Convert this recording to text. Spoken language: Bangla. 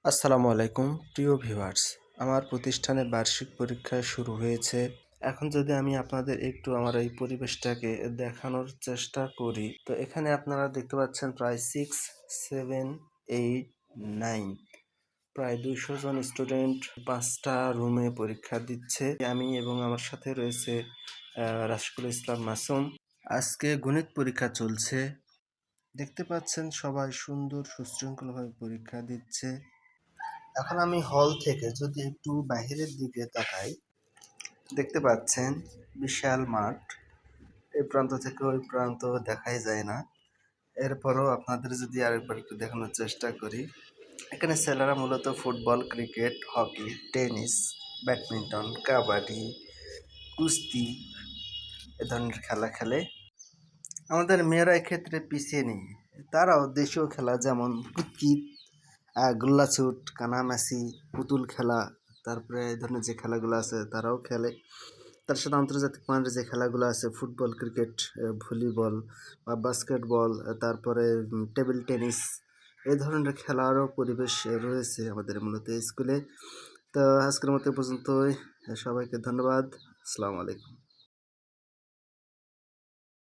আসসালামু আলাইকুম প্রিয় ভিউয়ার্স। আমার প্রতিষ্ঠানের বার্ষিক পরীক্ষা শুরু হয়েছে। এখন যদি আমি আপনাদের একটু আমার এই পরিবেশটাকে দেখানোর চেষ্টা করি, তো এখানে আপনারা দেখতে পাচ্ছেন প্রায় 6, 7, 8, 9 প্রায় 200 জন স্টুডেন্ট 5টা রুমে পরীক্ষা দিচ্ছে। আমি এবং আমার সাথে রয়েছে রাশিকুল ইসলাম মাসুম। আজকে গণিত পরীক্ষা চলছে। দেখতে পাচ্ছেন সবাই সুন্দর সুশৃঙ্খলভাবে পরীক্ষা দিচ্ছে। এখন আমি হল থেকে যদি একটু বাহিরের দিকে তাকাই, দেখতে পাচ্ছেন বিশাল মাঠ। এই প্রান্ত থেকে ওই প্রান্ত দেখাই যায় না। এরপরও আপনাদের যদি আরেকবার একটু দেখানোর চেষ্টা করি, এখানে ছেলেরা মূলত football, cricket, hockey, tennis, badminton, kabaddi, কুস্তি এ ধরনের খেলা খেলে। আমাদের মেয়েরা এক্ষেত্রে পিছিয়ে নেই। তারাও দেশীয় খেলা যেমন কুতকিত, গোল্লাছুট, কানামাছি, পুতুল খেলা, তারপরে এই ধরনের যে খেলাগুলো আছে তারাও খেলে। তার সাথে আন্তর্জাতিক মানের যে খেলাগুলো আছে ফুটবল, ক্রিকেট, ভলিবল বা বাস্কেটবল, তারপরে টেবিল টেনিস, এই ধরনের খেলারও পরিবেশ রয়েছে আমাদের মূলত স্কুলে। তো আজকের মতো এ পর্যন্তই। সবাইকে ধন্যবাদ। আসসালামু আলাইকুম।